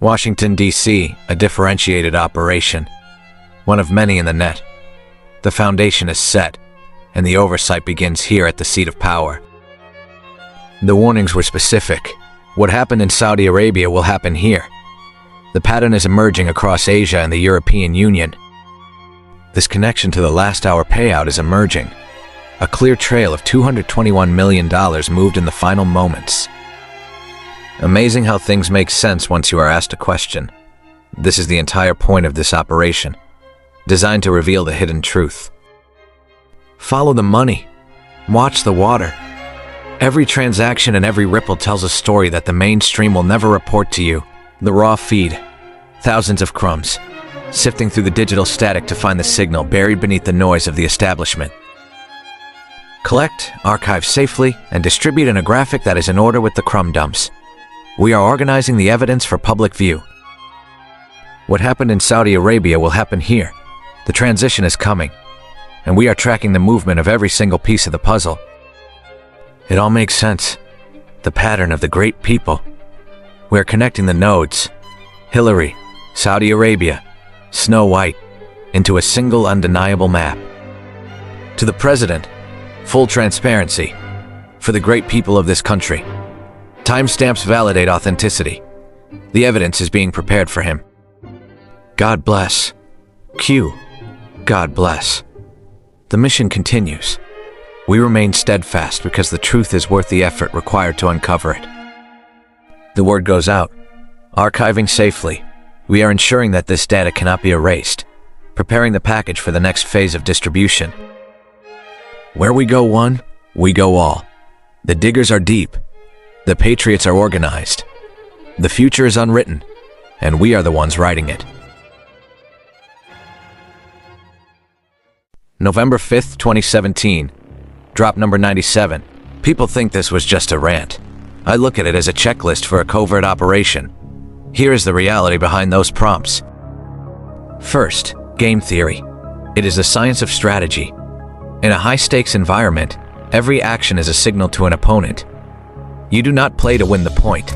Washington, D.C., a differentiated operation. One of many in the net. The foundation is set, and the oversight begins here at the seat of power. The warnings were specific. What happened in Saudi Arabia will happen here. The pattern is emerging across Asia and the European Union. This connection to the last-hour payout is emerging. A clear trail of $221 million moved in the final moments. Amazing how things make sense once you are asked a question. This is the entire point of this operation, designed to reveal the hidden truth. Follow the money. Watch the water. Every transaction and every ripple tells a story that the mainstream will never report to you. The raw feed. Thousands of crumbs, sifting through the digital static to find the signal buried beneath the noise of the establishment. Collect, archive safely, and distribute in a graphic that is in order with the crumb dumps. We are organizing the evidence for public view. What happened in Saudi Arabia will happen here. The transition is coming, and we are tracking the movement of every single piece of the puzzle. It all makes sense. The pattern of the great people. We are connecting the nodes. Hillary, Saudi Arabia, Snow White, into a single undeniable map. To the president, full transparency. For the great people of this country. Timestamps validate authenticity. The evidence is being prepared for him. God bless. Q. God bless. The mission continues. We remain steadfast because the truth is worth the effort required to uncover it. The word goes out. Archiving safely. We are ensuring that this data cannot be erased. Preparing the package for the next phase of distribution. Where we go one, we go all. The diggers are deep. The patriots are organized. The future is unwritten, and we are the ones writing it. November 5th, 2017. Drop number 97. People think this was just a rant. I look at it as a checklist for a covert operation. Here is the reality behind those prompts. First, game theory. It is the science of strategy. In a high-stakes environment, every action is a signal to an opponent. You do not play to win the point.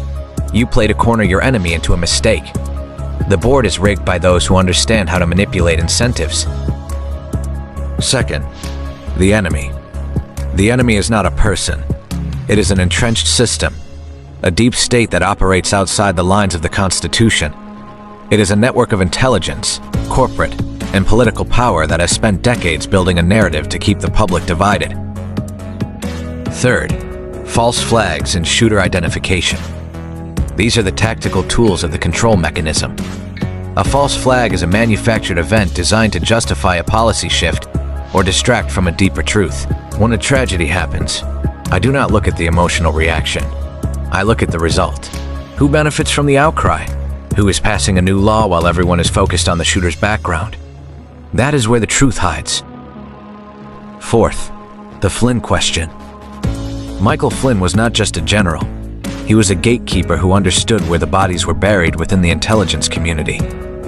You play to corner your enemy into a mistake. The board is rigged by those who understand how to manipulate incentives. Second, the enemy. The enemy is not a person. It is an entrenched system, a deep state that operates outside the lines of the Constitution. It is a network of intelligence, corporate, and political power that has spent decades building a narrative to keep the public divided. Third, false flags and shooter identification. These are the tactical tools of the control mechanism. A false flag is a manufactured event designed to justify a policy shift or distract from a deeper truth. When a tragedy happens, I do not look at the emotional reaction. I look at the result. Who benefits from the outcry? Who is passing a new law while everyone is focused on the shooter's background? That is where the truth hides. Fourth, the Flynn question. Michael Flynn was not just a general. He was a gatekeeper who understood where the bodies were buried within the intelligence community.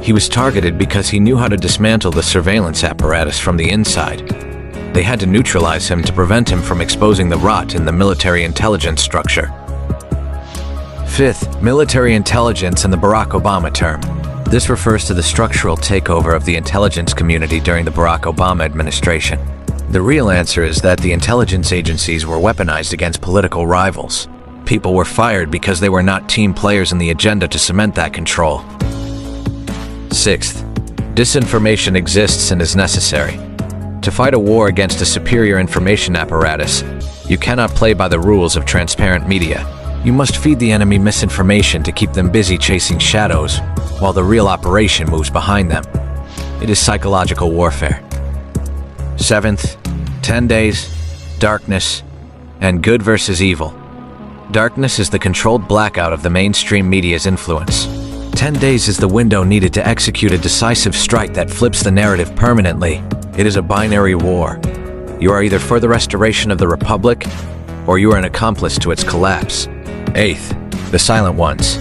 He was targeted because he knew how to dismantle the surveillance apparatus from the inside. They had to neutralize him to prevent him from exposing the rot in the military intelligence structure. Fifth, military intelligence and the Barack Obama term. This refers to the structural takeover of the intelligence community during the Barack Obama administration. The real answer is that the intelligence agencies were weaponized against political rivals. People were fired because they were not team players in the agenda to cement that control. Sixth, disinformation exists and is necessary. To fight a war against a superior information apparatus, you cannot play by the rules of transparent media. You must feed the enemy misinformation to keep them busy chasing shadows, while the real operation moves behind them. It is psychological warfare. Seventh, 10 days, darkness, and good versus evil. Darkness is the controlled blackout of the mainstream media's influence. 10 days is the window needed to execute a decisive strike that flips the narrative permanently. It is a binary war. You are either for the restoration of the Republic, or you are an accomplice to its collapse. Eighth, the silent ones.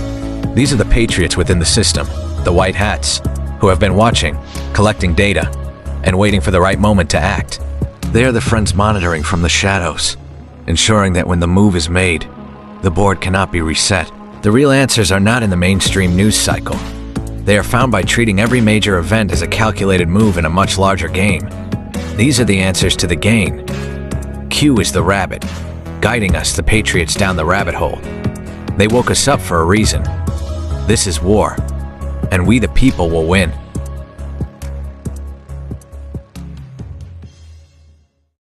These are the patriots within the system, the white hats, who have been watching, collecting data, and waiting for the right moment to act. They are the friends monitoring from the shadows, ensuring that when the move is made, the board cannot be reset. The real answers are not in the mainstream news cycle. They are found by treating every major event as a calculated move in a much larger game. These are the answers to the gain. Q is the rabbit, guiding us, the patriots, down the rabbit hole. They woke us up for a reason. This is war, and we the people will win.